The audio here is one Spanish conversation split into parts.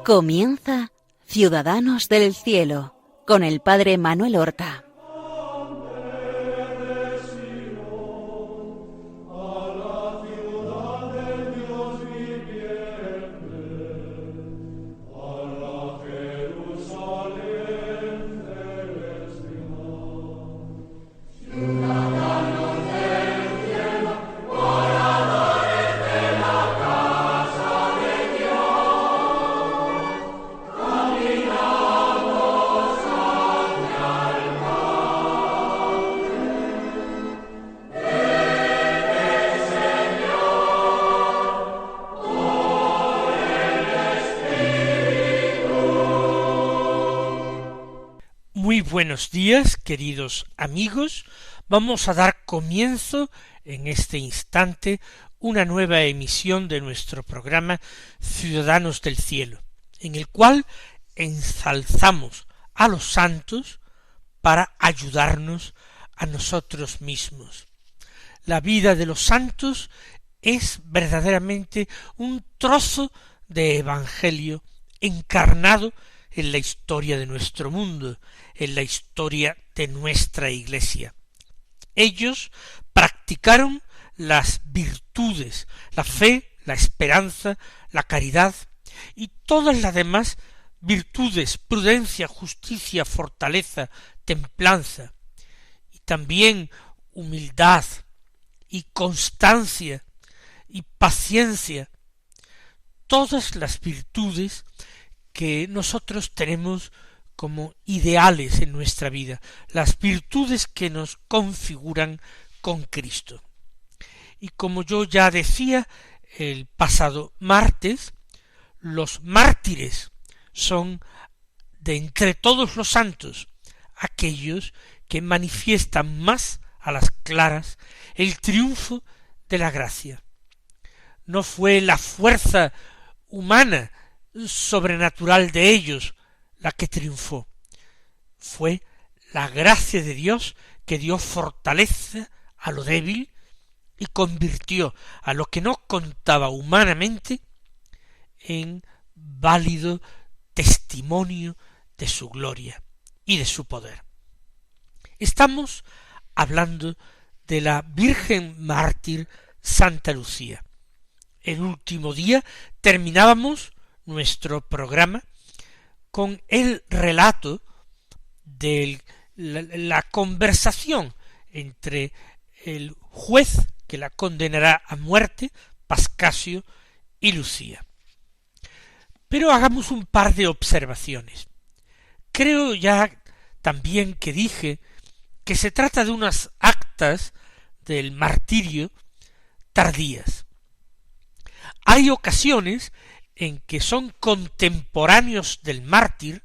Comienza Ciudadanos del Cielo con el Padre Manuel Horta. Muy buenos días, queridos amigos. Vamos a dar comienzo en este instante una nueva emisión de nuestro programa Ciudadanos del Cielo, en el cual ensalzamos a los santos para ayudarnos a nosotros mismos. La vida de los santos es verdaderamente un trozo de evangelio encarnado en la historia de nuestro mundo, en la historia de nuestra Iglesia. Ellos practicaron las virtudes, la fe, la esperanza, la caridad y todas las demás virtudes, prudencia, justicia, fortaleza, templanza, y también humildad y constancia y paciencia, todas las virtudes que nosotros tenemos como ideales en nuestra vida, las virtudes que nos configuran con Cristo. Y como yo ya decía el pasado martes, los mártires son, de entre todos los santos, aquellos que manifiestan más a las claras el triunfo de la gracia. No fue la fuerza humana sobrenatural de ellos la que triunfó, fue la gracia de Dios que dio fortaleza a lo débil y convirtió a lo que no contaba humanamente en válido testimonio de su gloria y de su poder. Estamos hablando de la Virgen mártir Santa Lucía. El último día terminábamos nuestro programa con el relato de la conversación entre el juez que la condenará a muerte, Pascasio, y Lucía. Pero hagamos un par de observaciones. Creo ya también que dije que se trata de unas actas del martirio tardías. Hay ocasiones en que son contemporáneos del mártir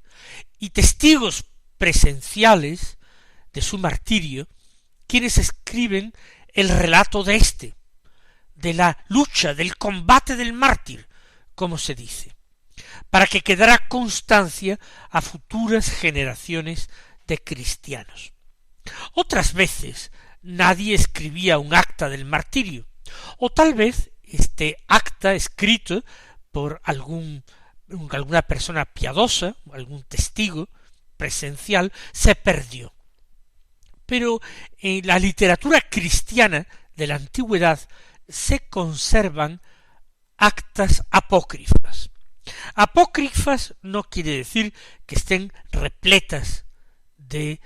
y testigos presenciales de su martirio quienes escriben el relato de la lucha, del combate del mártir, como se dice, para que quedara constancia a futuras generaciones de cristianos. Otras veces nadie escribía un acta del martirio, o tal vez este acta escrito por alguna persona piadosa, algún testigo presencial, se perdió. Pero en la literatura cristiana de la antigüedad se conservan actas apócrifas. Apócrifas no quiere decir que estén repletas de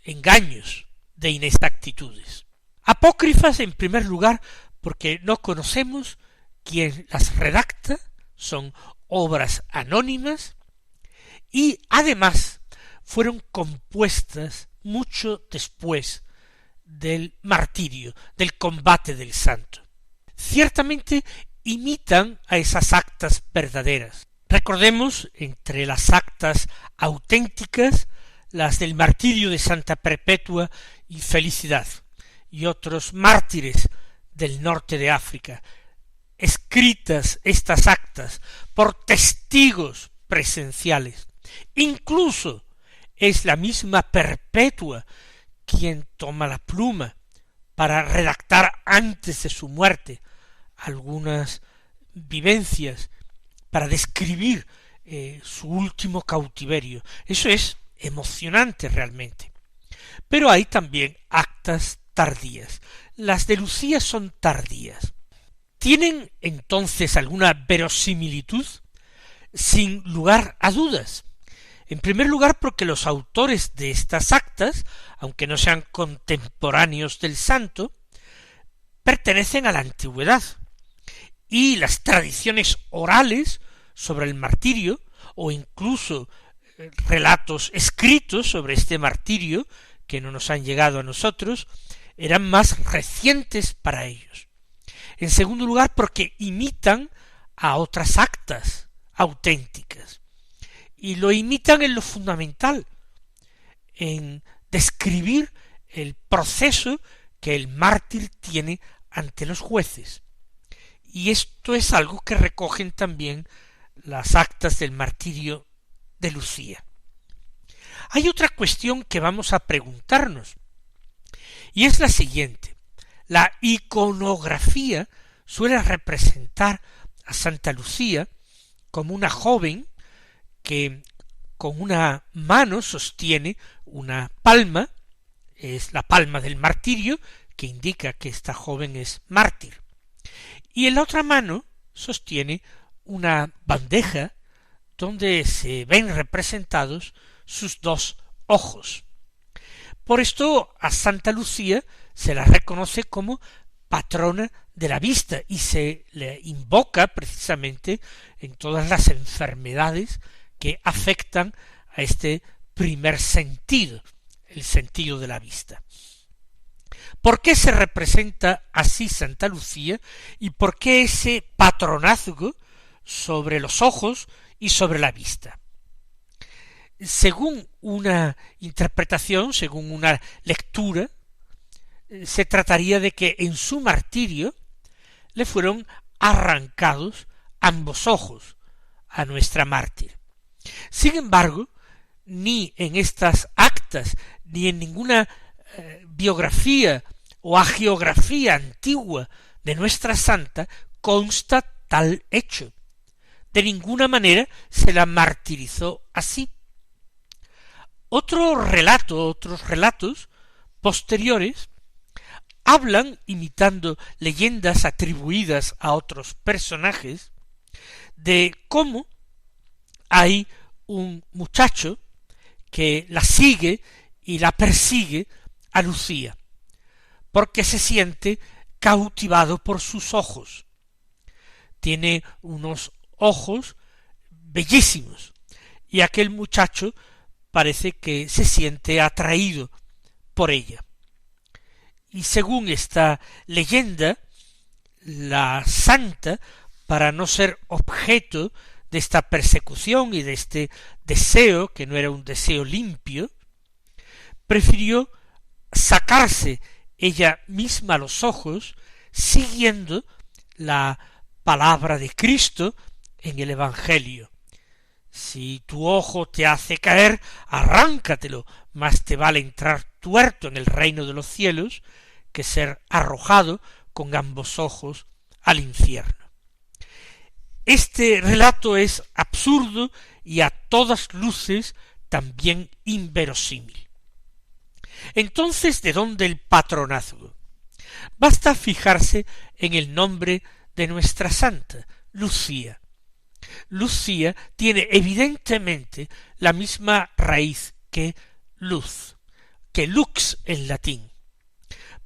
engaños, de inexactitudes. Apócrifas, en primer lugar, porque no conocemos quien las redacta, son obras anónimas y además fueron compuestas mucho después del martirio, del combate del santo. Ciertamente imitan a esas actas verdaderas. Recordemos, entre las actas auténticas, las del martirio de Santa Perpetua y Felicidad, y otros mártires del norte de África, escritas estas actas por testigos presenciales. Incluso es la misma Perpetua quien toma la pluma para redactar antes de su muerte algunas vivencias, para describir su último cautiverio. Eso es emocionante realmente. Pero hay también actas tardías. Las de Lucía son tardías. ¿Tienen entonces alguna verosimilitud? Sin lugar a dudas. En primer lugar, porque los autores de estas actas, aunque no sean contemporáneos del santo, pertenecen a la antigüedad, y las tradiciones orales sobre el martirio, o incluso relatos escritos sobre este martirio, que no nos han llegado a nosotros, eran más recientes para ellos. En segundo lugar, porque imitan a otras actas auténticas, y lo imitan en lo fundamental, en describir el proceso que el mártir tiene ante los jueces. Y esto es algo que recogen también las actas del martirio de Lucía. Hay otra cuestión que vamos a preguntarnos, y es la siguiente. La iconografía suele representar a Santa Lucía como una joven que con una mano sostiene una palma, es la palma del martirio, que indica que esta joven es mártir, y en la otra mano sostiene una bandeja donde se ven representados sus dos ojos. Por esto a Santa Lucía se la reconoce como patrona de la vista y se le invoca precisamente en todas las enfermedades que afectan a este primer sentido, el sentido de la vista. ¿Por qué se representa así Santa Lucía y por qué ese patronazgo sobre los ojos y sobre la vista? Según una interpretación, según una lectura, se trataría de que en su martirio le fueron arrancados ambos ojos a nuestra mártir. Sin embargo, ni en estas actas, ni en ninguna biografía o hagiografía antigua de nuestra santa consta tal hecho. De ninguna manera se la martirizó así. Otros relatos posteriores hablan, imitando leyendas atribuidas a otros personajes, de cómo hay un muchacho que la sigue y la persigue a Lucía, porque se siente cautivado por sus ojos. Tiene unos ojos bellísimos, y aquel muchacho parece que se siente atraído por ella. Y según esta leyenda, la santa, para no ser objeto de esta persecución y de este deseo, que no era un deseo limpio, prefirió sacarse ella misma los ojos siguiendo la palabra de Cristo en el Evangelio. Si tu ojo te hace caer, arráncatelo, más te vale entrar tuerto en el reino de los cielos que ser arrojado con ambos ojos al infierno. Este relato es absurdo y a todas luces también inverosímil. Entonces, ¿de dónde el patronazgo? Basta fijarse en el nombre de nuestra santa, Lucía. Lucía tiene evidentemente la misma raíz que luz, que lux en latín.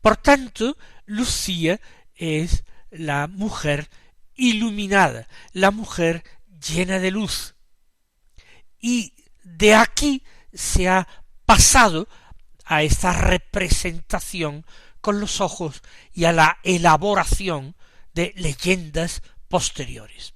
Por tanto, Lucía es la mujer iluminada, la mujer llena de luz. Y de aquí se ha pasado a esta representación con los ojos y a la elaboración de leyendas posteriores.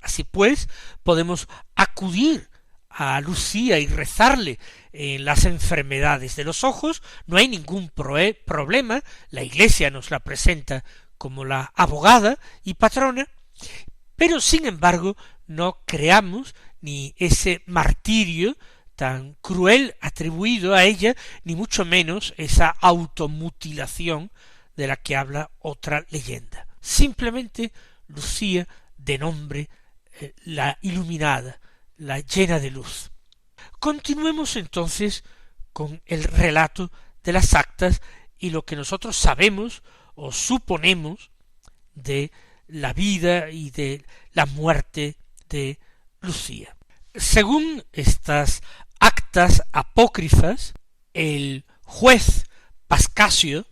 Así pues, podemos acudir a Lucía y rezarle en las enfermedades de los ojos, no hay ningún problema, la Iglesia nos la presenta como la abogada y patrona, pero sin embargo no creamos ni ese martirio tan cruel atribuido a ella, ni mucho menos esa automutilación de la que habla otra leyenda. Simplemente Lucía, de nombre la iluminada, la llena de luz. Continuemos entonces con el relato de las actas y lo que nosotros sabemos o suponemos de la vida y de la muerte de Lucía. Según estas actas apócrifas, el juez Pascasio,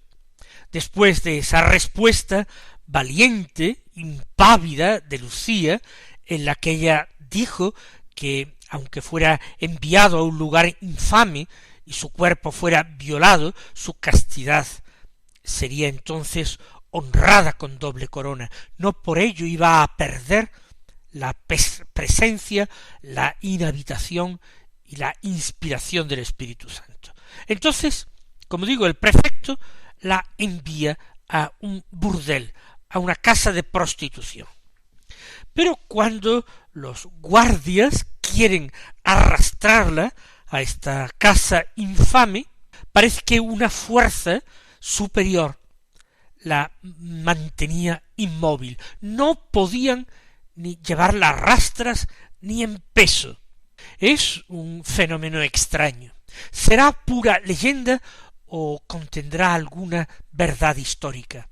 después de esa respuesta valiente, impávida de Lucía, en la que ella dijo que aunque fuera enviado a un lugar infame y su cuerpo fuera violado, su castidad sería entonces honrada con doble corona. No por ello iba a perder la presencia, la inhabitación y la inspiración del Espíritu Santo. Entonces, como digo, el prefecto la envía a un burdel, a una casa de prostitución. Pero cuando los guardias quieren arrastrarla a esta casa infame, parece que una fuerza superior la mantenía inmóvil. No podían ni llevarla a rastras ni en peso. Es un fenómeno extraño. ¿Será pura leyenda o contendrá alguna verdad histórica?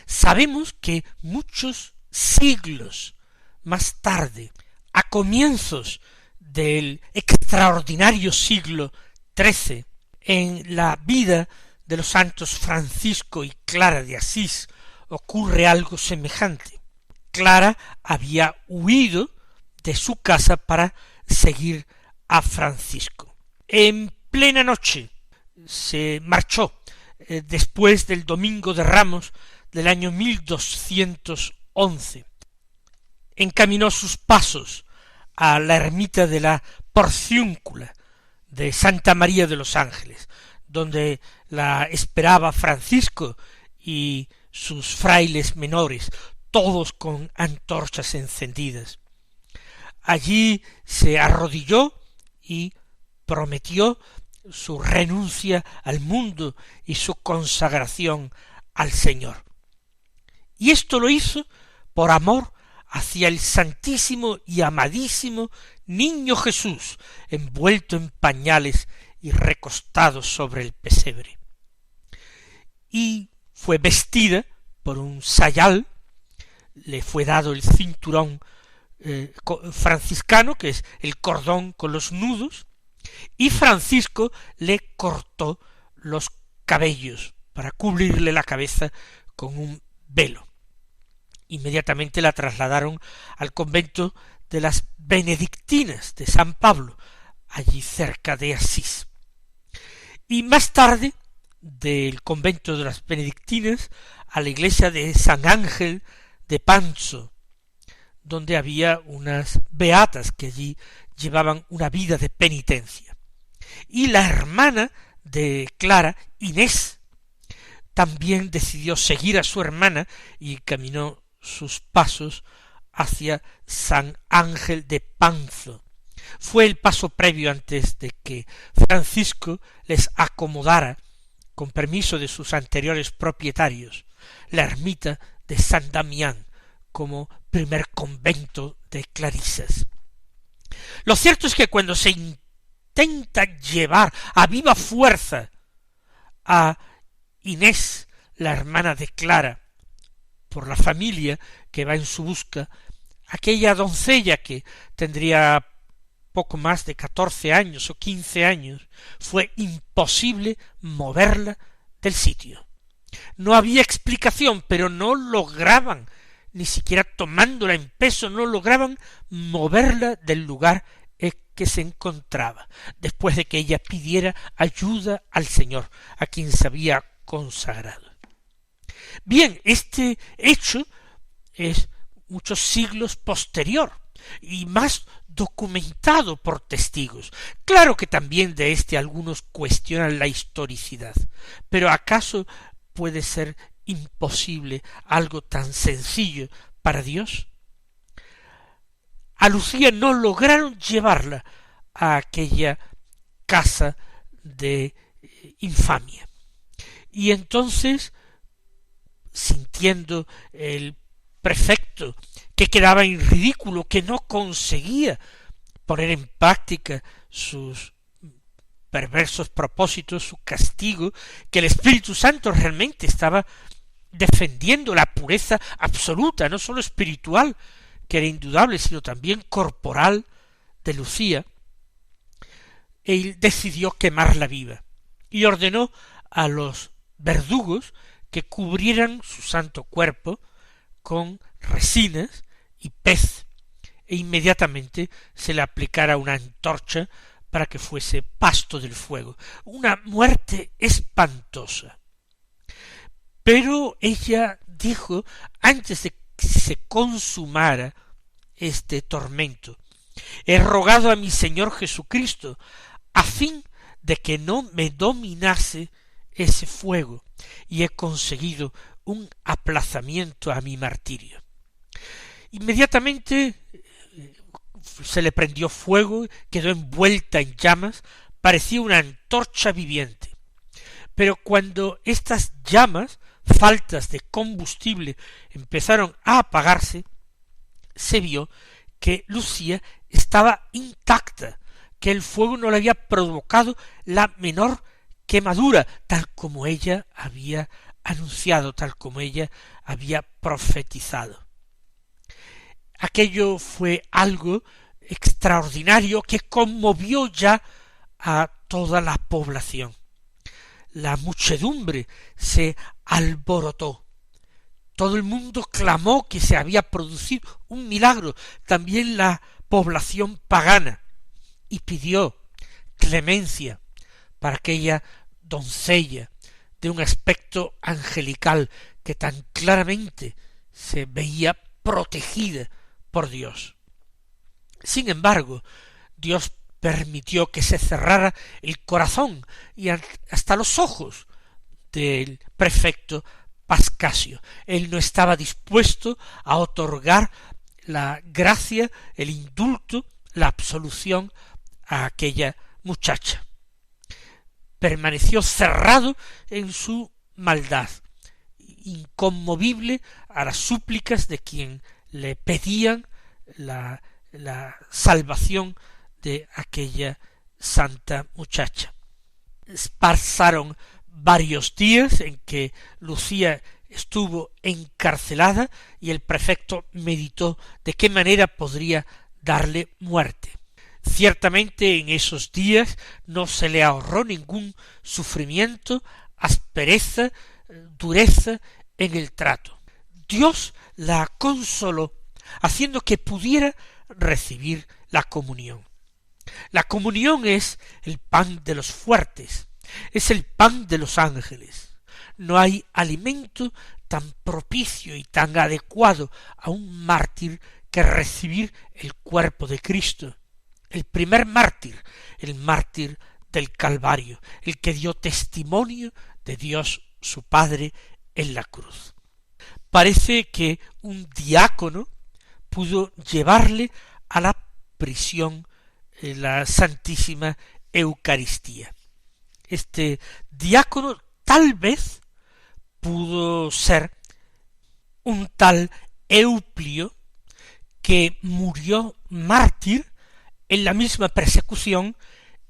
Sabemos que muchos siglos más tarde, a comienzos del extraordinario siglo XIII, en la vida de los santos Francisco y Clara de Asís ocurre algo semejante. Clara había huido de su casa para seguir a Francisco. En plena noche se marchó después del Domingo de Ramos del año 1211. Encaminó sus pasos a la ermita de la Porciúncula de Santa María de los Ángeles, donde la esperaba Francisco y sus frailes menores, todos con antorchas encendidas. Allí se arrodilló y prometió su renuncia al mundo y su consagración al Señor. Y esto lo hizo por amor hacia el santísimo y amadísimo Niño Jesús, envuelto en pañales y recostado sobre el pesebre. Y fue vestida por un sayal, le fue dado el cinturón franciscano, que es el cordón con los nudos, y Francisco le cortó los cabellos para cubrirle la cabeza con un velo. Inmediatamente la trasladaron al convento de las benedictinas de San Pablo, allí cerca de Asís. Y más tarde, del convento de las benedictinas a la iglesia de San Ángel de Panzo, donde había unas beatas que allí llevaban una vida de penitencia. Y la hermana de Clara, Inés, también decidió seguir a su hermana y caminó sus pasos hacia San Ángel de Panzo. Fue el paso previo antes de que Francisco les acomodara, con permiso de sus anteriores propietarios, la ermita de San Damián como primer convento de clarisas. Lo cierto es que cuando se intenta llevar a viva fuerza a Inés, la hermana de Clara, por la familia que va en su busca, aquella doncella que tendría poco más de 14 años o 15 años, fue imposible moverla del sitio. No había explicación, pero no lograban, ni siquiera tomándola en peso, no lograban moverla del lugar en que se encontraba, después de que ella pidiera ayuda al Señor, a quien se había consagrado. Bien, este hecho es muchos siglos posterior y más documentado por testigos. Claro que también de algunos cuestionan la historicidad, pero ¿acaso puede ser imposible algo tan sencillo para Dios? A Lucía no lograron llevarla a aquella casa de infamia. Y entonces, sintiendo el prefecto que quedaba en ridículo, que no conseguía poner en práctica sus perversos propósitos, su castigo, que el Espíritu Santo realmente estaba defendiendo la pureza absoluta, no sólo espiritual, que era indudable, sino también corporal de Lucía, él decidió quemarla viva y ordenó a los verdugos que cubrieran su santo cuerpo con resinas y pez, e inmediatamente se le aplicara una antorcha para que fuese pasto del fuego. Una muerte espantosa. Pero ella dijo, antes de que se consumara este tormento, he rogado a mi Señor Jesucristo a fin de que no me dominase ese fuego, y he conseguido un aplazamiento a mi martirio. Inmediatamente se le prendió fuego, quedó envuelta en llamas, parecía una antorcha viviente. Pero cuando estas llamas, faltas de combustible, empezaron a apagarse, se vio que Lucía estaba intacta, que el fuego no le había provocado la menor quemadura, tal como ella había anunciado, tal como ella había profetizado. Aquello fue algo extraordinario que conmovió ya a toda la población. La muchedumbre se alborotó. Todo el mundo clamó que se había producido un milagro, también la población pagana, y pidió clemencia para aquella doncella de un aspecto angelical que tan claramente se veía protegida por Dios. Sin embargo, Dios permitió que se cerrara el corazón y hasta los ojos del prefecto Pascasio. Él no estaba dispuesto a otorgar la gracia, el indulto, la absolución a aquella muchacha. Permaneció cerrado en su maldad, inconmovible a las súplicas de quien le pedían la salvación de aquella santa muchacha. Pasaron varios días en que Lucía estuvo encarcelada y el prefecto meditó de qué manera podría darle muerte. Ciertamente en esos días no se le ahorró ningún sufrimiento, aspereza, dureza en el trato. Dios la consoló, haciendo que pudiera recibir la comunión. La comunión es el pan de los fuertes, es el pan de los ángeles. No hay alimento tan propicio y tan adecuado a un mártir que recibir el cuerpo de Cristo. El primer mártir, el mártir del Calvario, el que dio testimonio de Dios su Padre en la cruz. Parece que un diácono pudo llevarle a la prisión la Santísima Eucaristía. Este diácono tal vez pudo ser un tal Euplio que murió mártir en la misma persecución,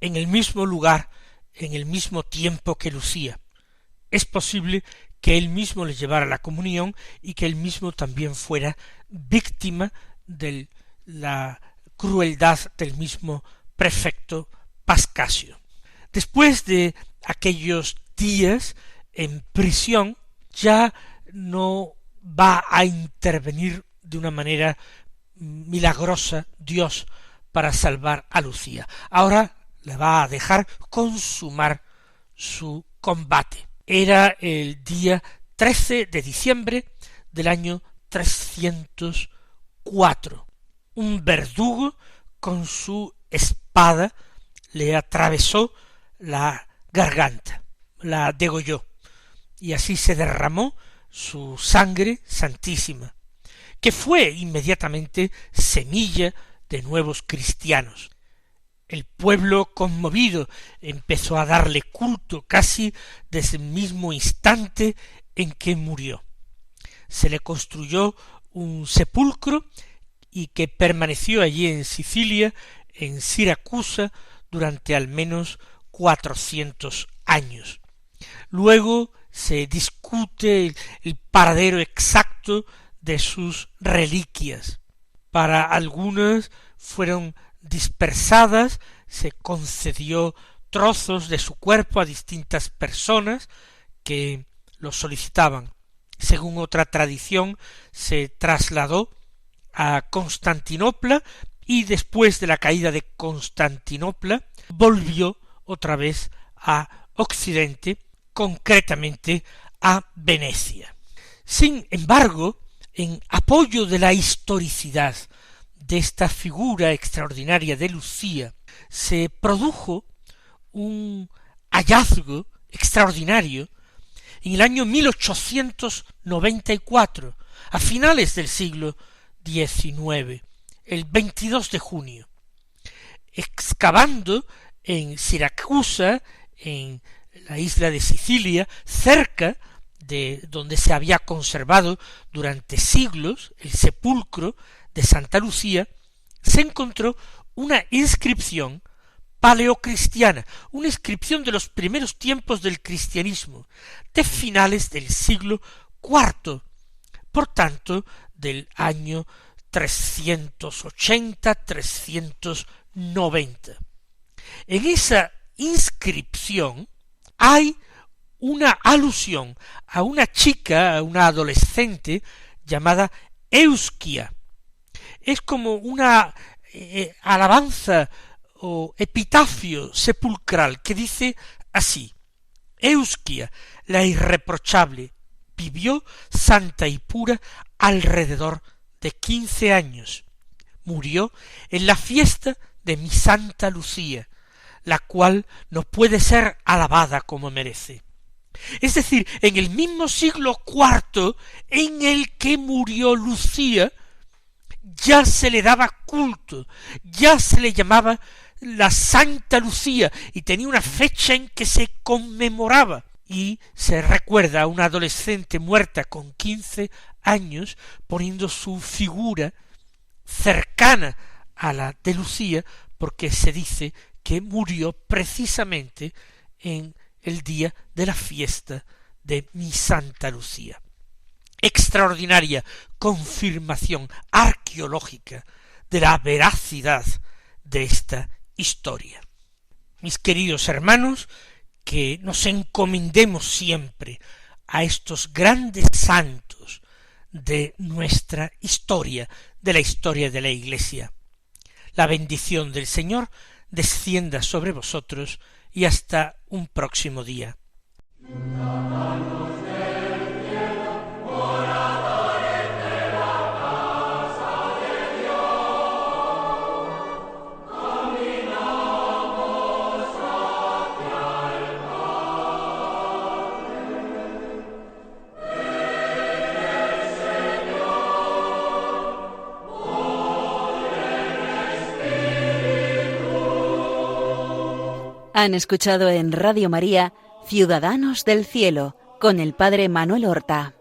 en el mismo lugar, en el mismo tiempo que Lucía. Es posible que él mismo le llevara la comunión y que él mismo también fuera víctima de la crueldad del mismo prefecto Pascasio. Después de aquellos días en prisión, ya no va a intervenir de una manera milagrosa Dios para salvar a Lucía. Ahora le va a dejar consumar su combate. Era el día 13 de diciembre del año 304. Un verdugo con su espada le atravesó la garganta, la degolló, y así se derramó su sangre santísima, que fue inmediatamente semilla de nuevos cristianos. El pueblo conmovido empezó a darle culto casi desde el mismo instante en que murió. Se le construyó un sepulcro y que permaneció allí en Sicilia en Siracusa durante al menos 400 años. Luego se discute el paradero exacto de sus reliquias. Para algunas fueron dispersadas, se concedió trozos de su cuerpo a distintas personas que lo solicitaban. Según otra tradición, se trasladó a Constantinopla y después de la caída de Constantinopla volvió otra vez a Occidente, concretamente a Venecia. Sin embargo, en apoyo de la historicidad de esta figura extraordinaria de Lucía, se produjo un hallazgo extraordinario en el año 1894, a finales del siglo XIX, el 22 de junio, excavando en Siracusa, en la isla de Sicilia, cerca de donde se había conservado durante siglos el sepulcro de Santa Lucía, se encontró una inscripción paleocristiana, una inscripción de los primeros tiempos del cristianismo, de finales del siglo IV, por tanto, del año 380-390. En esa inscripción hay una alusión a una chica, a una adolescente llamada Eusquia. Es como una alabanza o epitafio sepulcral que dice así: Eusquia, la irreprochable, vivió santa y pura alrededor de 15 años. Murió en la fiesta de mi Santa Lucía, la cual no puede ser alabada como merece. Es decir, en el mismo siglo IV en el que murió Lucía, ya se le daba culto, ya se le llamaba la Santa Lucía y tenía una fecha en que se conmemoraba, y se recuerda a una adolescente muerta con 15 años poniendo su figura cercana a la de Lucía, porque se dice que murió precisamente en el día de la fiesta de mi Santa Lucía. Extraordinaria confirmación arqueológica de la veracidad de esta historia. Mis queridos hermanos, que nos encomendemos siempre a estos grandes santos de nuestra historia, de la historia de la Iglesia. La bendición del Señor descienda sobre vosotros y hasta un próximo día. Han escuchado en Radio María Ciudadanos del Cielo con el Padre Manuel Horta.